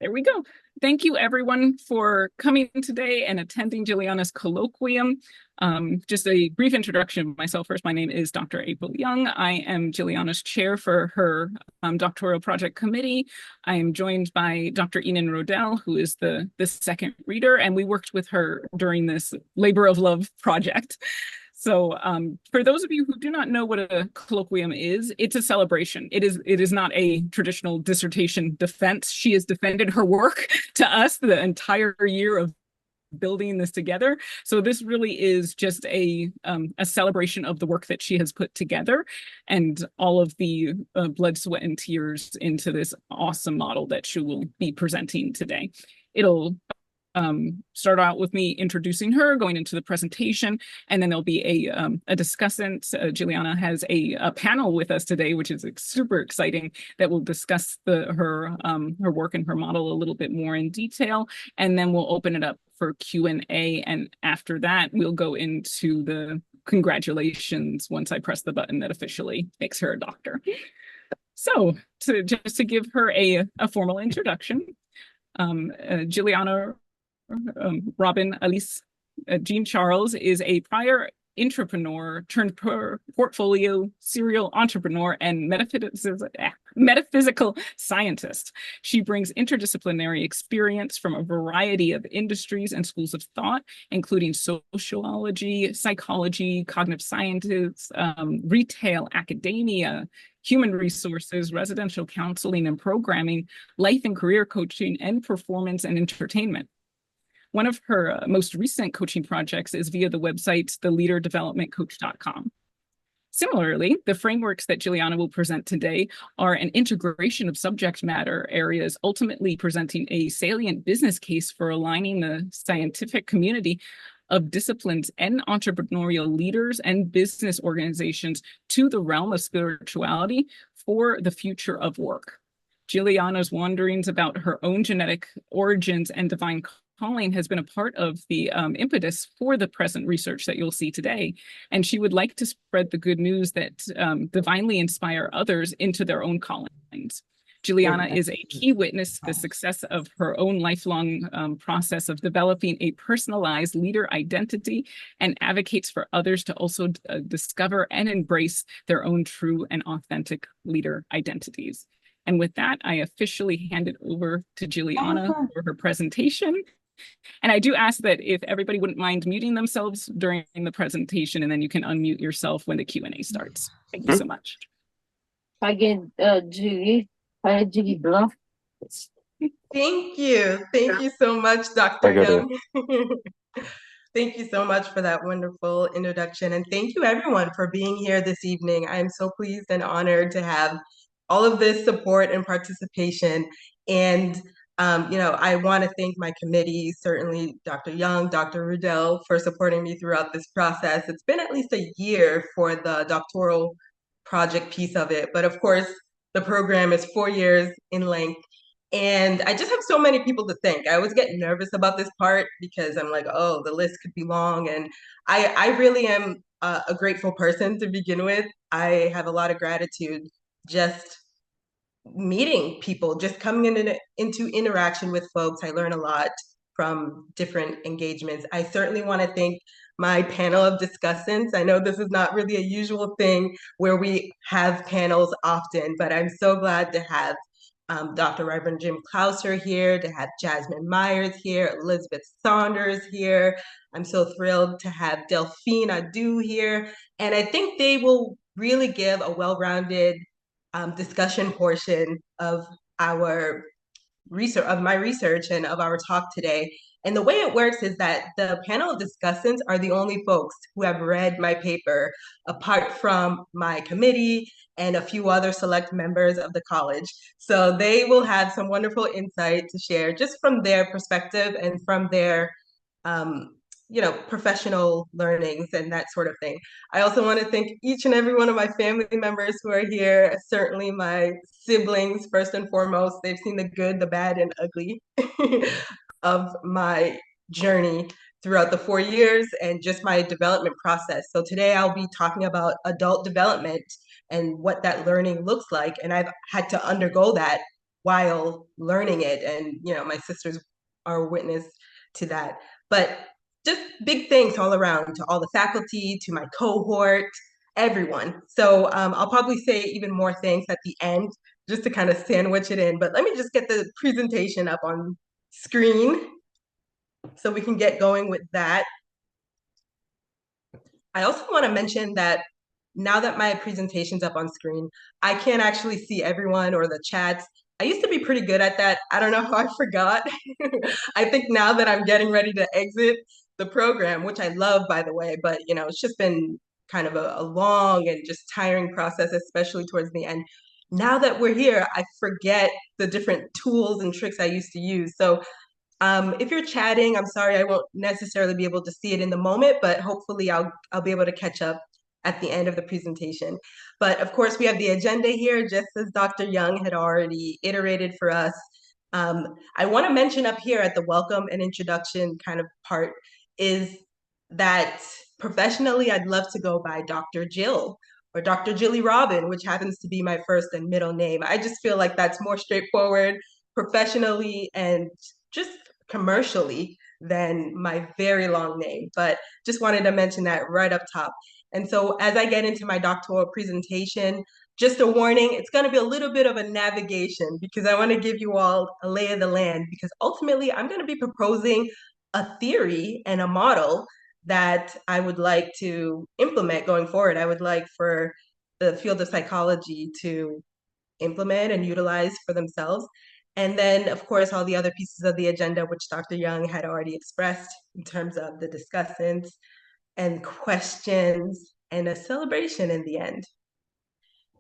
There we go. Thank you, everyone, for coming today and attending Jilliana's colloquium. Just a brief introduction of myself first. My name is Dr. Aprille Young. I am Jilliana's chair for her doctoral project committee. I am joined by Dr. Enin Rudel, who is the second reader, and we worked with her during this labor of love project. So for those of you who do not know what a colloquium is, it's a celebration. It is not a traditional dissertation defense. She has defended her work to us the entire year of building this together. So this really is just a celebration of the work that she has put together and all of the blood, sweat, and tears into this awesome model that she will be presenting today. It'll start out with me introducing her, going into the presentation, and then there'll be a discussant. Jilliana has a panel with us today, which is super exciting, that will discuss her work and her model a little bit more in detail, and then we'll open it up for Q&A, and after that, we'll go into the congratulations once I press the button that officially makes her a doctor. So, just to give her a formal introduction, Jilliana Robin Alice Jean Charles is a prior entrepreneur turned portfolio serial entrepreneur and metaphysical scientist. She brings interdisciplinary experience from a variety of industries and schools of thought, including sociology, psychology, cognitive sciences, retail, academia, human resources, residential counseling and programming, life and career coaching, and performance and entertainment. One of her most recent coaching projects is via the website, theleaderdevelopmentcoach.com. Similarly, the frameworks that Jilliana will present today are an integration of subject matter areas, ultimately presenting a salient business case for aligning the scientific community of disciplines and entrepreneurial leaders and business organizations to the realm of spirituality for the future of work. Jilliana's wanderings about her own genetic origins and divine calling has been a part of the impetus for the present research that you'll see today. And she would like to spread the good news that divinely inspire others into their own callings. Jilliana is a key witness to the success of her own lifelong process of developing a personalized leader identity and advocates for others to also discover and embrace their own true and authentic leader identities. And with that, I officially hand it over to Jilliana for her presentation. And I do ask that if everybody wouldn't mind muting themselves during the presentation, and then you can unmute yourself when the Q&A starts. Thank you so much. Thank you. Thank you so much, Dr. Young. Thank you so much for that wonderful introduction. And thank you everyone for being here this evening. I'm so pleased and honored to have all of this support and participation. And I want to thank my committee, certainly Dr. Young, Dr. Rudel, for supporting me throughout this process. It's been at least a year for the doctoral project piece of it, but of course, the program is 4 years in length. And I just have so many people to thank. I always get nervous about this part because I'm like, oh, the list could be long. And I really am a grateful person to begin with. I have a lot of gratitude just meeting people, just coming into interaction with folks. I learn a lot from different engagements. I certainly want to thank my panel of discussants. I know this is not really a usual thing where we have panels often, but I'm so glad to have Dr. Reverend Jim Clouser here, to have Jasmine Myers here, Elizabeth Saunders here. I'm so thrilled to have Delphine Adou here. And I think they will really give a well-rounded discussion portion of our research, of my research and of our talk today. And the way it works is that the panel of discussants are the only folks who have read my paper, apart from my committee and a few other select members of the college. So they will have some wonderful insight to share just from their perspective and from their professional learnings and that sort of thing. I also want to thank each and every one of my family members who are here, certainly my siblings, first and foremost. They've seen the good, the bad, and ugly of my journey throughout the 4 years and just my development process. So today I'll be talking about adult development and what that learning looks like. And I've had to undergo that while learning it. And, you know, my sisters are a witness to that. But just big thanks all around to all the faculty, to my cohort, everyone. So I'll probably say even more thanks at the end, just to kind of sandwich it in. But let me just get the presentation up on screen so we can get going with that. I also want to mention that now that my presentation's up on screen, I can't actually see everyone or the chats. I used to be pretty good at that. I don't know how I forgot. I think now that I'm getting ready to exit the program, which I love, by the way, but you know, it's just been kind of a long and just tiring process, especially towards the end. Now that we're here, I forget the different tools and tricks I used to use. So if you're chatting, I'm sorry, I won't necessarily be able to see it in the moment, but hopefully I'll be able to catch up at the end of the presentation. But of course, we have the agenda here, just as Dr. Young had already iterated for us. I want to mention up here at the welcome and introduction kind of part is that professionally, I'd love to go by Dr. Jill or DrJilliRobin, which happens to be my first and middle name. I just feel like that's more straightforward professionally and just commercially than my very long name. But just wanted to mention that right up top. And so as I get into my doctoral presentation, just a warning, it's going to be a little bit of a navigation because I want to give you all a lay of the land, because ultimately I'm going to be proposing a theory and a model that I would like to implement going forward. I would like for the field of psychology to implement and utilize for themselves. And then, of course, all the other pieces of the agenda, which Dr. Young had already expressed in terms of the discussants and questions and a celebration in the end.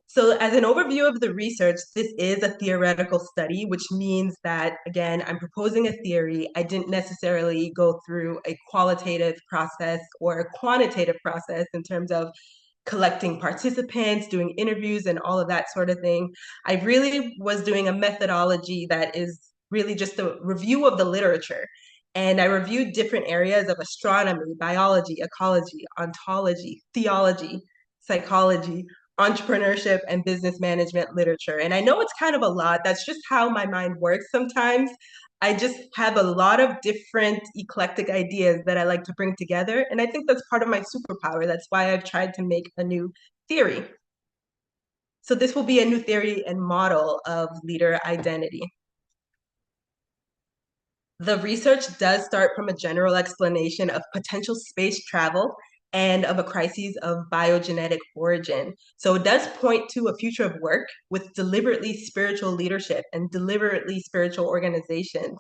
So as an overview of the research, this is a theoretical study, which means that, again, I'm proposing a theory. I didn't necessarily go through a qualitative process or a quantitative process in terms of collecting participants, doing interviews, and all of that sort of thing. I really was doing a methodology that is really just a review of the literature. And I reviewed different areas of astronomy, biology, ecology, ontology, theology, psychology, entrepreneurship, and business management literature. And I know it's kind of a lot. That's just how my mind works sometimes. I just have a lot of different eclectic ideas that I like to bring together. And I think that's part of my superpower. That's why I've tried to make a new theory. So this will be a new theory and model of leader identity. The research does start from a general explanation of potential space travel and of a crisis of biogenetic origin. So it does point to a future of work with deliberately spiritual leadership and deliberately spiritual organizations,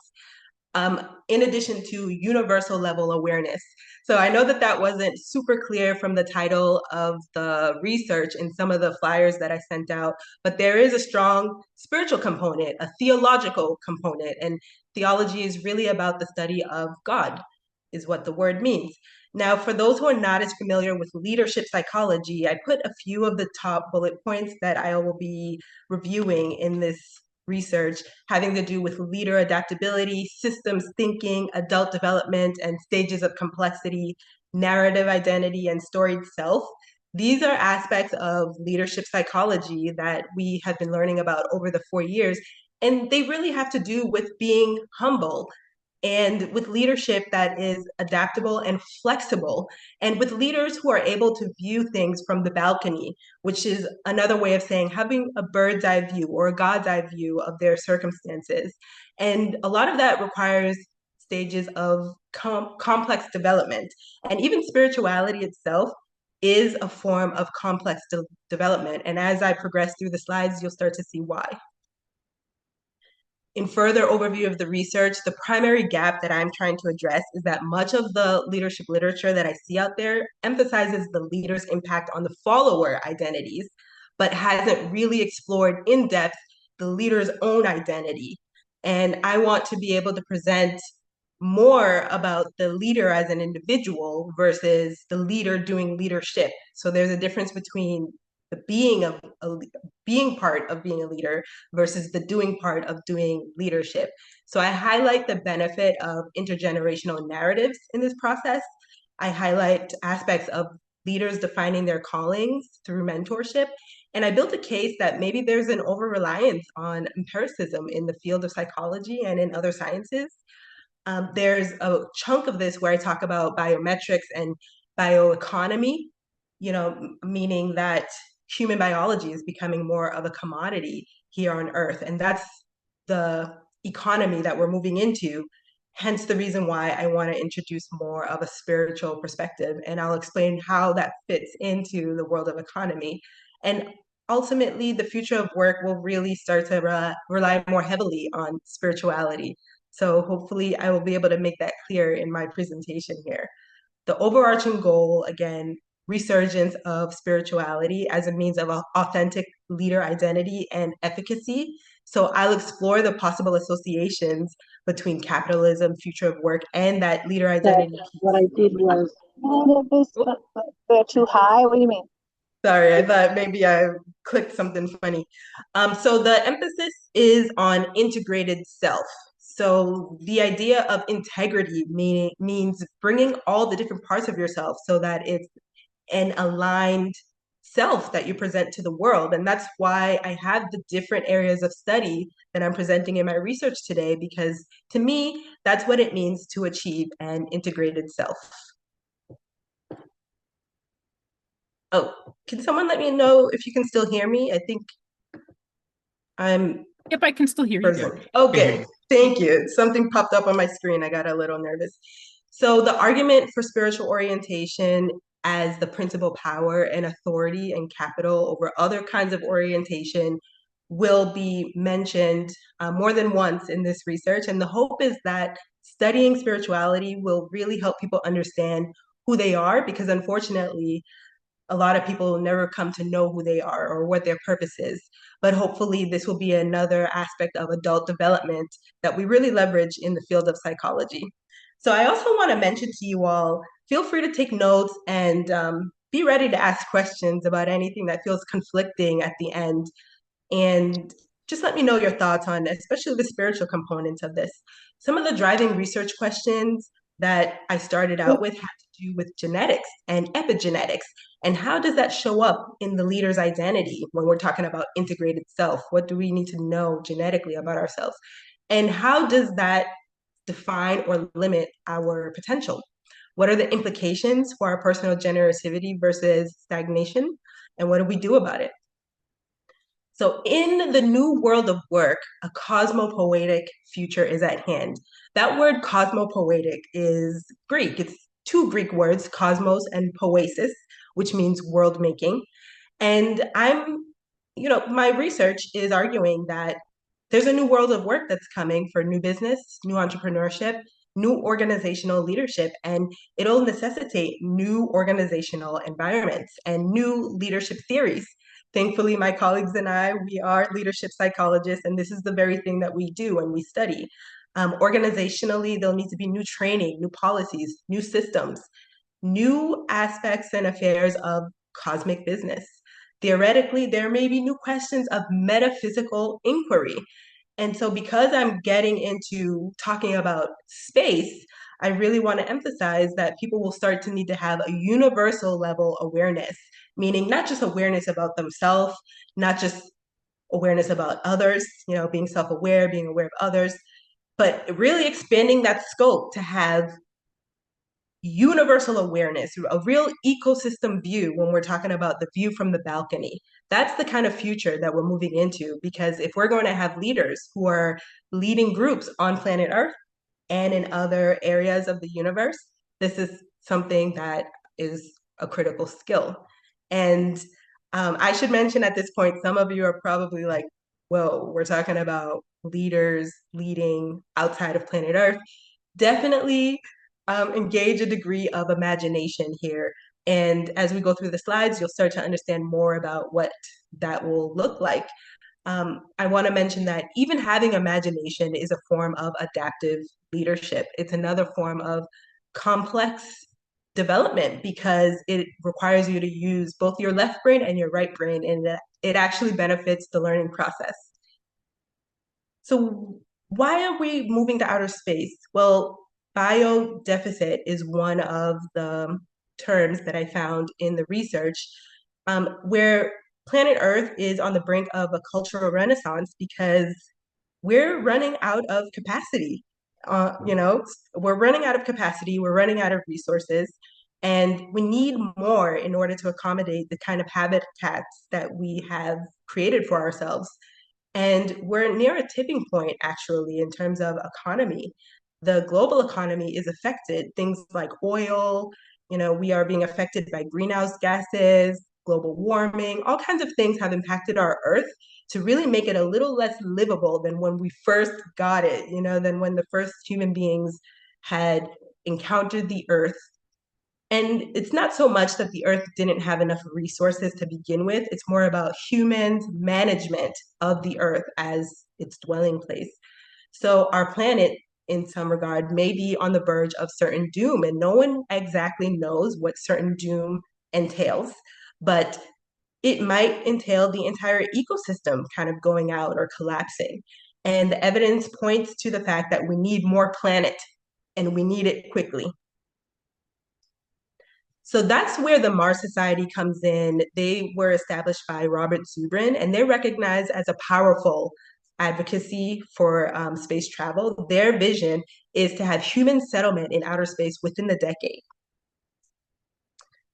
in addition to universal level awareness. So I know that that wasn't super clear from the title of the research in some of the flyers that I sent out, but there is a strong spiritual component, a theological component, and theology is really about the study of God, is what the word means. Now, for those who are not as familiar with leadership psychology, I put a few of the top bullet points that I will be reviewing in this research having to do with leader adaptability, systems thinking, adult development, and stages of complexity, narrative identity, and storied self. These are aspects of leadership psychology that we have been learning about over the 4 years, and they really have to do with being humble, and with leadership that is adaptable and flexible, and with leaders who are able to view things from the balcony, which is another way of saying having a bird's eye view or a God's eye view of their circumstances. And a lot of that requires stages of complex development. And even spirituality itself is a form of complex development. And as I progress through the slides, you'll start to see why. In further overview of the research, the primary gap that I'm trying to address is that much of the leadership literature that I see out there emphasizes the leader's impact on the follower identities, but hasn't really explored in depth the leader's own identity. And I want to be able to present more about the leader as an individual versus the leader doing leadership. So there's a difference between the being part of being a leader versus the doing part of doing leadership. So I highlight the benefit of intergenerational narratives in this process. I highlight aspects of leaders defining their callings through mentorship And I built a case that maybe there's an over-reliance on empiricism in the field of psychology and in other sciences. There's a chunk of this where I talk about biometrics and bioeconomy, meaning that human biology is becoming more of a commodity here on Earth. And that's the economy that we're moving into. Hence the reason why I want to introduce more of a spiritual perspective. And I'll explain how that fits into the world of economy. And ultimately, the future of work will really start to rely more heavily on spirituality. So hopefully I will be able to make that clear in my presentation here. The overarching goal, again, resurgence of spirituality as a means of authentic leader identity and efficacy. So I'll explore the possible associations between capitalism, future of work, and that leader identity. What I did was, they're too high. What do you mean? Sorry, I thought maybe I clicked something funny. So the emphasis is on integrated self. So the idea of integrity means bringing all the different parts of yourself so that it's an aligned self that you present to the world. And that's why I have the different areas of study that I'm presenting in my research today, because to me, that's what it means to achieve an integrated self. Oh, can someone let me know if you can still hear me? I think I'm Yep, I can still hear you. Okay, thank you. Something popped up on my screen. I got a little nervous. So the argument for spiritual orientation as the principal power and authority and capital over other kinds of orientation will be mentioned more than once in this research. And the hope is that studying spirituality will really help people understand who they are, because unfortunately, a lot of people never come to know who they are or what their purpose is. But hopefully this will be another aspect of adult development that we really leverage in the field of psychology. So I also want to mention to you all, feel free to take notes and be ready to ask questions about anything that feels conflicting at the end. And just let me know your thoughts on, especially the spiritual components of this. Some of the driving research questions that I started out with had to do with genetics and epigenetics. And how does that show up in the leader's identity when we're talking about integrated self? What do we need to know genetically about ourselves? And how does that define or limit our potential? What are the implications for our personal generativity versus stagnation? And what do we do about it? So in the new world of work, a cosmopoetic future is at hand. That word cosmopoetic is Greek. It's two Greek words, cosmos and poesis, which means world making. And my research is arguing that there's a new world of work that's coming for new business, new entrepreneurship, new organizational leadership, and it'll necessitate new organizational environments and new leadership theories. Thankfully, my colleagues and I, we are leadership psychologists, and this is the very thing that we do and we study. Organizationally, there'll need to be new training, new policies, new systems, new aspects and affairs of cosmic business. Theoretically, there may be new questions of metaphysical inquiry. And so because I'm getting into talking about space, I really want to emphasize that people will start to need to have a universal level awareness, meaning not just awareness about themselves, not just awareness about others, being self-aware, being aware of others, but really expanding that scope to have universal awareness, a real ecosystem view when we're talking about the view from the balcony. That's the kind of future that we're moving into, because if we're going to have leaders who are leading groups on planet Earth and in other areas of the universe, this is something that is a critical skill. And I should mention at this point, some of you are probably like, well, we're talking about leaders leading outside of planet Earth. Definitely engage a degree of imagination here. And as we go through the slides, you'll start to understand more about what that will look like. I want to mention that even having imagination is a form of adaptive leadership. It's another form of complex development because it requires you to use both your left brain and your right brain, and it actually benefits the learning process. So why are we moving to outer space? Well, biodeficit is one of the terms that I found in the research, where planet Earth is on the brink of a cultural renaissance because we're running out of capacity. We're running out of capacity, we're running out of resources, and we need more in order to accommodate the kind of habitats that we have created for ourselves. And we're near a tipping point, actually, in terms of economy. The global economy is affected. Things like oil, we are being affected by greenhouse gases, global warming, all kinds of things have impacted our Earth to really make it a little less livable than when we first got it, than when the first human beings had encountered the Earth. And it's not so much that the Earth didn't have enough resources to begin with, it's more about humans' management of the Earth as its dwelling place. So our planet, in some regard, may be on the verge of certain doom, and no one exactly knows what certain doom entails, but it might entail the entire ecosystem kind of going out or collapsing. And the evidence points to the fact that we need more planet, and we need it quickly. So that's where the Mars Society comes in. They were established by Robert Zubrin, and they're recognized as a powerful advocacy for space travel. Their vision is to have human settlement in outer space within the decade.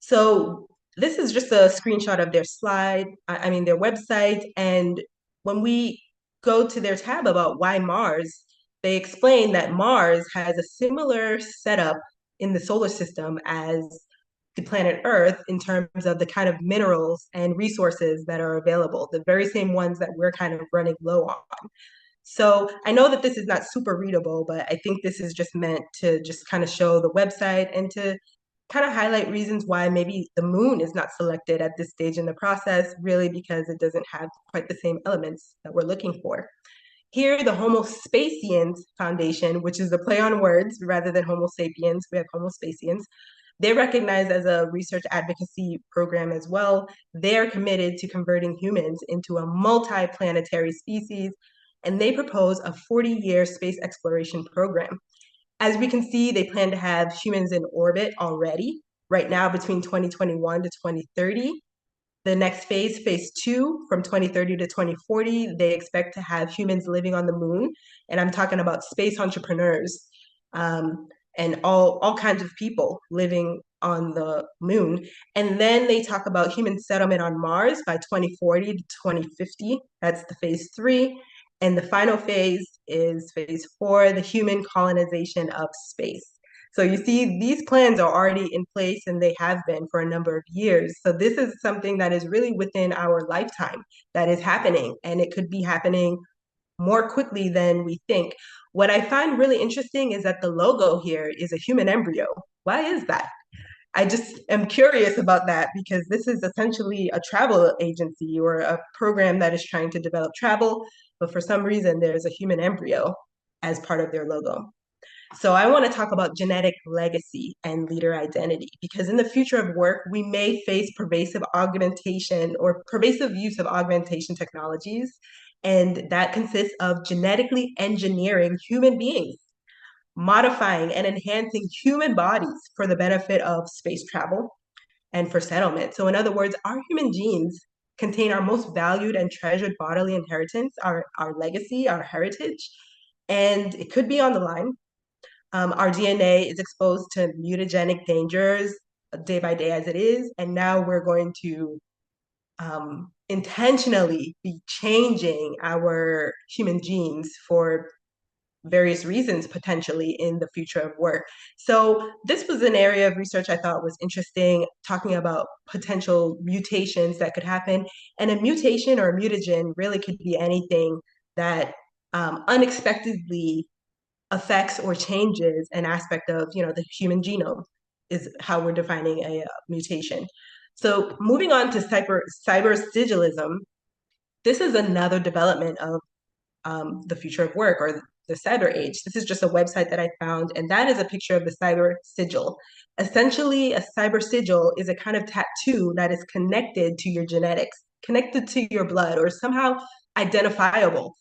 So this is just a screenshot of their their website. And when we go to their tab about why Mars, they explain that Mars has a similar setup in the solar system as the planet Earth in terms of the kind of minerals and resources that are available, the very same ones that we're kind of running low on. So I know that this is not super readable, but I think this is just meant to just kind of show the website and to kind of highlight reasons why maybe the moon is not selected at this stage in the process, really because it doesn't have quite the same elements that we're looking for. Here, the Homo Spacians Foundation, which is a play on words rather than Homo sapiens, we have Homo Spacians. They're recognized as a research advocacy program as well. They're committed to converting humans into a multi-planetary species, and they propose a 40-year space exploration program. As we can see, they plan to have humans in orbit already, right now between 2021 to 2030. The next phase 2, from 2030 to 2040, they expect to have humans living on the moon. And I'm talking about space entrepreneurs and all kinds of people living on the moon. And then they talk about human settlement on Mars by 2040 to 2050. That's the phase 3. And the final phase is phase 4, the human colonization of space. So you see, these plans are already in place and they have been for a number of years. So this is something that is really within our lifetime that is happening, and it could be happening more quickly than we think. What I find really interesting is that the logo here is a human embryo. Why is that? I just am curious about that because this is essentially a travel agency or a program that is trying to develop travel, but for some reason there's a human embryo as part of their logo. So I want to talk about genetic legacy and leader identity, because in the future of work, we may face pervasive augmentation or pervasive use of augmentation technologies. And that consists of genetically engineering human beings, modifying and enhancing human bodies for the benefit of space travel and for settlement. So in other words, our human genes contain our most valued and treasured bodily inheritance, our legacy, our heritage, and it could be on the line. Our DNA is exposed to mutagenic dangers day by day as it is, and now we're going to intentionally be changing our human genes for various reasons potentially in the future of work. So this was an area of research I thought was interesting, talking about potential mutations that could happen. And a mutation or a mutagen really could be anything that unexpectedly affects or changes an aspect of, the human genome is how we're defining a mutation. So moving on to cyber sigilism, this is another development of the future of work or the cyber age. This is just a website that I found, and that is a picture of the cyber sigil. Essentially, a cyber sigil is a kind of tattoo that is connected to your genetics, connected to your blood, or somehow identifiable.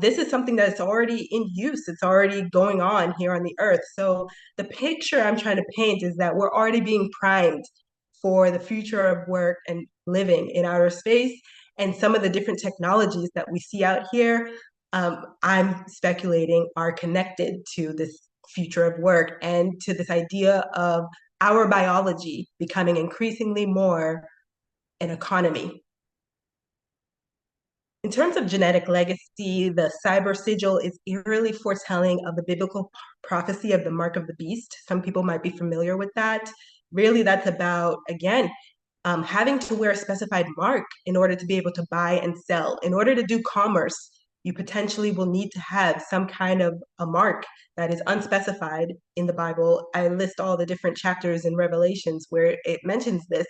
This is something that's already in use. It's already going on here on the earth. So the picture I'm trying to paint is that we're already being primed for the future of work and living in outer space and some of the different technologies that we see out here, I'm speculating are connected to this future of work and to this idea of our biology becoming increasingly more an economy. In terms of genetic legacy, the cyber sigil is eerily foretelling of the biblical prophecy of the mark of the beast. Some people might be familiar with that. Really, that's about, again, having to wear a specified mark in order to be able to buy and sell. In order to do commerce, you potentially will need to have some kind of a mark that is unspecified in the Bible. I list all the different chapters in Revelations where it mentions this,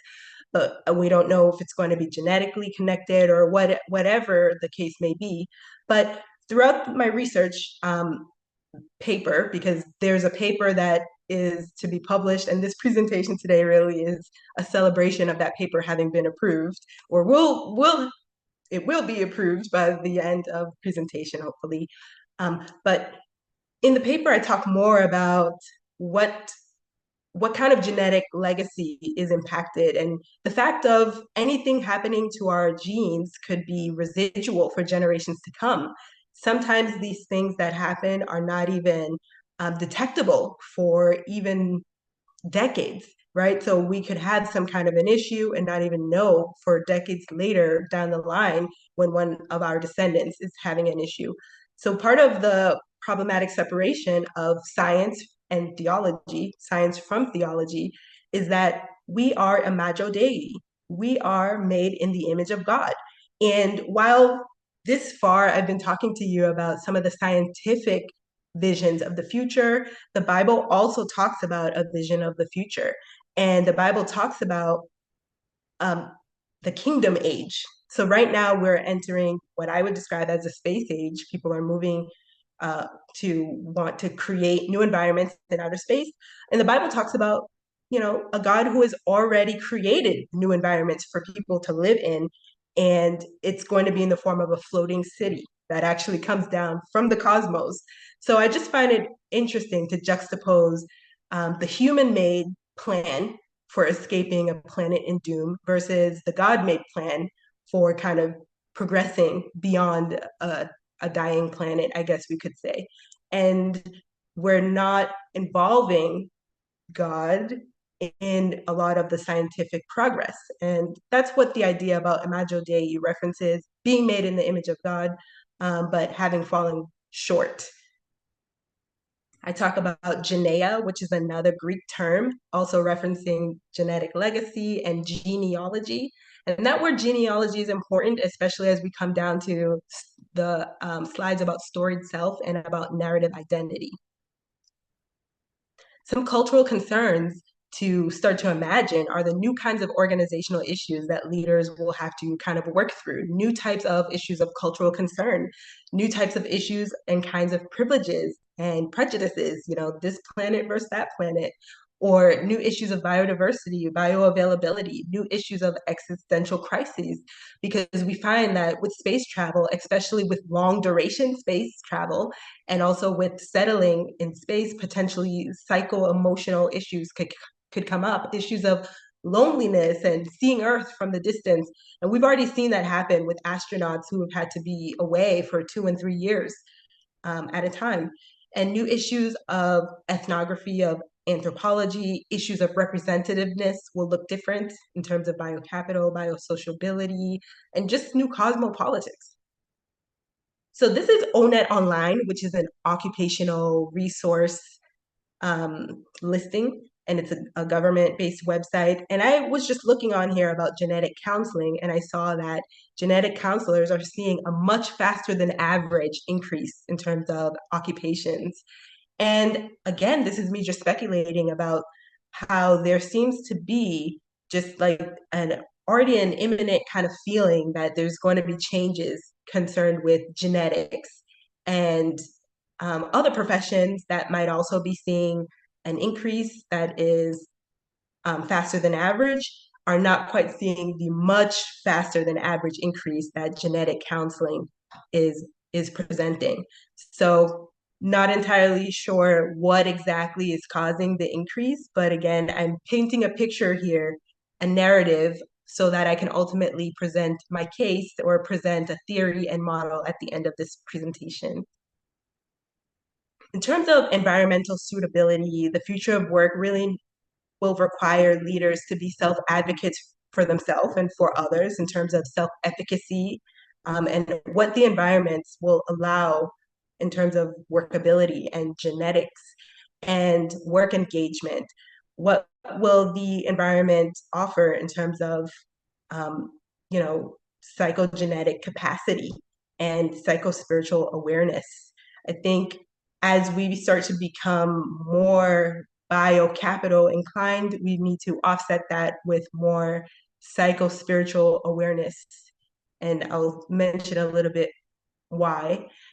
but we don't know if it's going to be genetically connected or whatever the case may be. But throughout my research paper, because there's a paper that is to be published, and this presentation today really is a celebration of that paper having been approved, or it will be approved by the end of presentation, hopefully. But in the paper, I talk more about what kind of genetic legacy is impacted, and the fact of anything happening to our genes could be residual for generations to come. Sometimes these things that happen are not even detectable for even decades, right? So we could have some kind of an issue and not even know for decades later down the line when one of our descendants is having an issue. So part of the problematic separation of science and theology, science from theology, is that we are imago Dei. We are made in the image of God. And while this far I've been talking to you about some of the scientific visions of the future, the Bible also talks about a vision of the future. And the Bible talks about the kingdom age. So right now we're entering what I would describe as a space age. People are moving to want to create new environments in outer space. And the Bible talks about, a God who has already created new environments for people to live in. And it's going to be in the form of a floating city that actually comes down from the cosmos. So I just find it interesting to juxtapose the human-made plan for escaping a planet in doom versus the God-made plan for kind of progressing beyond a dying planet, I guess we could say. And we're not involving God in a lot of the scientific progress. And that's what the idea about Imago Dei references, being made in the image of God, but having fallen short. I talk about geneia, which is another Greek term, also referencing genetic legacy and genealogy. And that word genealogy is important, especially as we come down to the slides about storied self and about narrative identity. Some cultural concerns to start to imagine are the new kinds of organizational issues that leaders will have to kind of work through, new types of issues of cultural concern, new types of issues and kinds of privileges and prejudices, this planet versus that planet, or new issues of biodiversity, bioavailability, new issues of existential crises, because we find that with space travel, especially with long duration space travel, and also with settling in space, potentially psycho-emotional issues could come up, issues of loneliness and seeing Earth from the distance. And we've already seen that happen with astronauts who have had to be away for 2 and 3 years at a time. And new issues of ethnography, of anthropology, issues of representativeness will look different in terms of biocapital, biosociability, and just new cosmopolitics. So this is ONET Online, which is an occupational resource listing, and it's a government-based website. And I was just looking on here about genetic counseling, and I saw that genetic counselors are seeing a much faster than average increase in terms of occupations. And again, this is me just speculating about how there seems to be just like already an imminent kind of feeling that there's going to be changes concerned with genetics and other professions that might also be seeing an increase that is faster than average are not quite seeing the much faster than average increase that genetic counseling is presenting. So not entirely sure what exactly is causing the increase, but again, I'm painting a picture here, a narrative so that I can ultimately present my case or present a theory and model at the end of this presentation. In terms of environmental suitability, the future of work really will require leaders to be self-advocates for themselves and for others in terms of self-efficacy, and what the environments will allow in terms of workability and genetics and work engagement. What will the environment offer in terms of, you know, psychogenetic capacity and psychospiritual awareness? I think as we start to become more biocapital inclined, we need to offset that with more psychospiritual awareness. And I'll mention a little bit why.